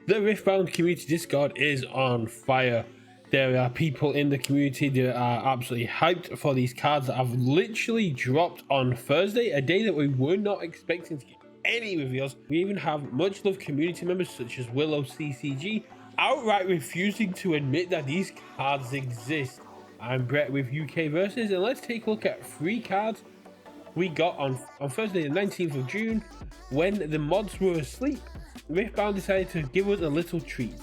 The Riftbound community Discord is on fire. There are people in the community that are absolutely hyped for these cards that have literally dropped on Thursday, a day that we were not expecting to get any reveals. We even have much loved community members such as Willow CCG outright refusing to admit that these cards exist. I'm Brett with UKVersus, and let's take a look at 3 cards we got on Thursday the 19th of June. When the mods were asleep, Riftbound decided to give us a little treat.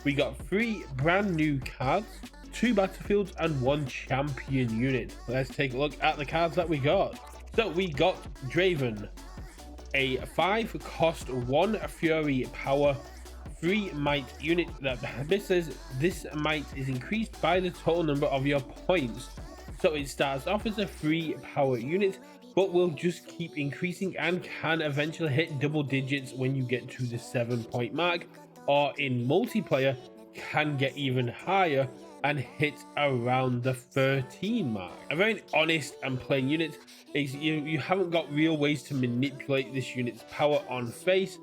We got 3 brand new cards, 2 battlefields and 1 champion unit. Let's take a look at the cards that we got. So we got Draven, a 5 cost 1 fury power 3 might unit that says this might is increased by the total number of your points. So it starts off as a 3 power unit, but will just keep increasing and can eventually hit double digits when you get to the 7-point mark, or in multiplayer can get even higher and hit around the 13 mark. A very honest and plain unit. Is you haven't got real ways to manipulate this unit's power on face,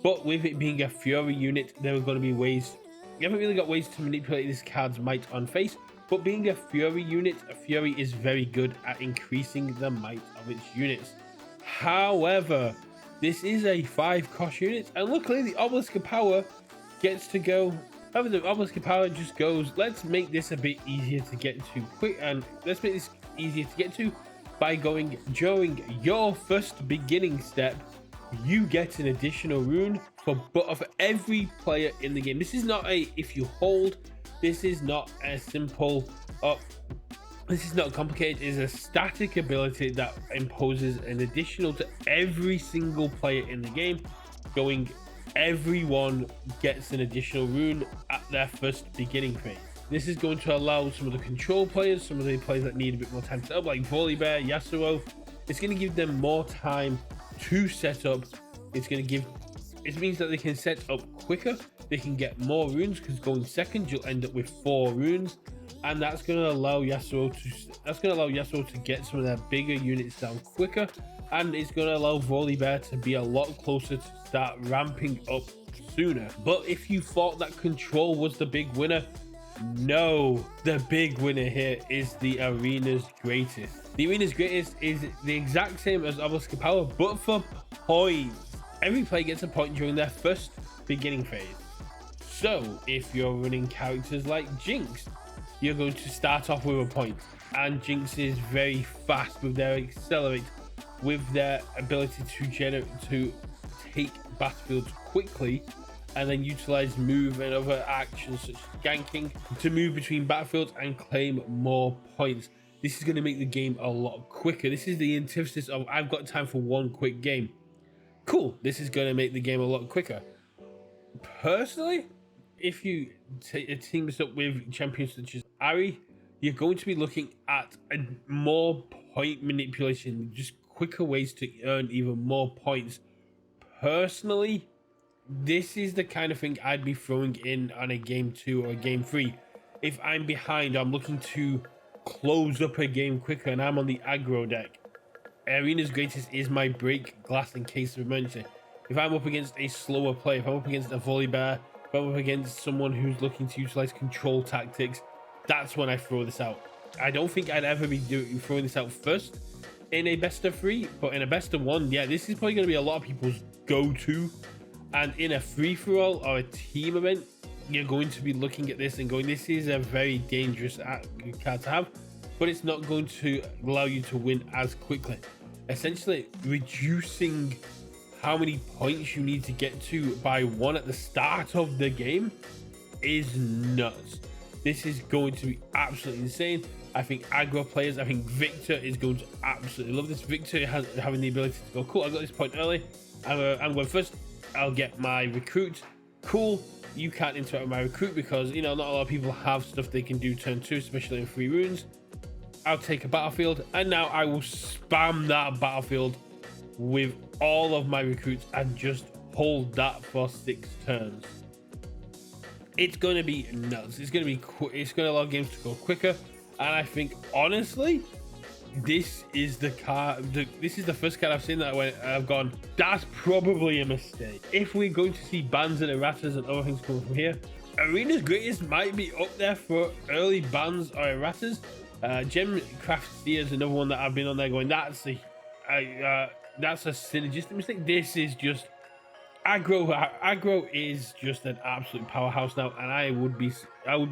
but with it being a fury unit, there are going to be ways. You haven't really got ways to manipulate this card's might on face, but being a fury unit, a fury is very good at increasing the might of its units. However, this is a 5 cost unit, and luckily the obelisk of power gets to go. However, the obelisk of power just goes, let's make this a bit easier to get to quick, and let's make this easier to get to by going during your first beginning step. You get an additional rune for every player in the game. This is not a if you hold. This is not a simple this is not complicated. It is a static ability that imposes an additional to every single player in the game. Going, everyone gets an additional rune at their first beginning phase. This is going to allow some of the control players, some of the players that need a bit more time to set up, like Volibear, Yasuo. It's going to give them more time to set up. It means that they can set up quicker. They can get more runes, because going second you'll end up with 4 runes, and that's going to allow Yasuo to get some of their bigger units down quicker, and it's going to allow Volibear to be a lot closer to start ramping up sooner. But if you thought that control was the big winner, no, the big winner here is the arena's greatest. The arena's greatest is the exact same as obelisk of power, but for points. Every player gets a point during their first beginning phase. So if you're running characters like Jinx, you're going to start off with a point, and Jinx is very fast with their accelerate, with their ability to take battlefields quickly, and then utilize move and other actions such as ganking to move between battlefields and claim more points. This is going to make the game a lot quicker. This is the antithesis of I've got time for one quick game. Cool, this is going to make the game a lot quicker. Personally, if you team this up with champions such as Ari, you're going to be looking at a more point manipulation, just quicker ways to earn even more points. Personally, this is the kind of thing I'd be throwing in on a game 2 or a game 3. If I'm behind, I'm looking to close up a game quicker and I'm on the aggro deck. Arena's greatest is my break glass in case of emergency. If I'm up against a slower player, if I'm up against a Volibear, if I'm up against someone who's looking to utilize control tactics, that's when I throw this out. I don't think I'd ever be throwing this out first in a best of 3, but in a best of 1, yeah, this is probably going to be a lot of people's go-to. And in a free-for-all or a team event, you're going to be looking at this and going, this is a very dangerous card to have, but it's not going to allow you to win as quickly. Essentially, reducing how many points you need to get to by 1 at the start of the game is nuts. This is going to be absolutely insane. I think aggro players, I think Victor is going to absolutely love this. Victor having the ability to go, cool, I got this point early, I'm going first, I'll get my recruit. Cool, you can't interact with my recruit because, you know, not a lot of people have stuff they can do turn 2, especially in 3 runes. I'll take a battlefield, and now I will spam that battlefield with all of my recruits and just hold that for 6 turns. It's going to be nuts. It's going to allow games to go quicker, and I think honestly this is the card. This is the first card I've seen that I've gone, that's probably a mistake. If we're going to see bans and erratas and other things coming from here, Arena's Greatest might be up there for early bans or erratas. Gemcraft Steer is another one that I've been on there going, that's a synergistic mistake. This is just aggro is just an absolute powerhouse now, and I would be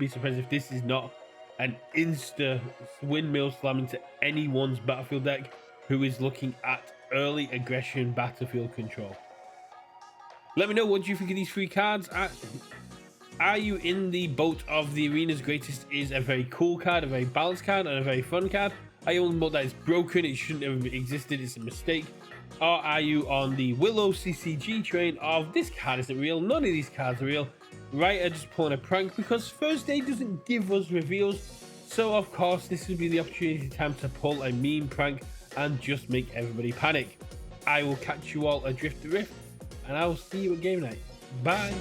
surprised if this is not an insta windmill slam into anyone's battlefield deck who is looking at early aggression battlefield control. Let me know, what do you think of these three cards? Are you in the boat of the Arena's Greatest is a very cool card, a very balanced card, and a very fun card? Are you on the boat that is broken, it shouldn't have existed, it's a mistake? Or are you on the Willow CCG train of this card isn't real, none of these cards are real, Writer just pulling a prank because Thursday doesn't give us reveals, so of course this would be the opportunity time to pull a meme prank and just make everybody panic. I will catch you all adrift to Rift, and I will see you at game night. Bye.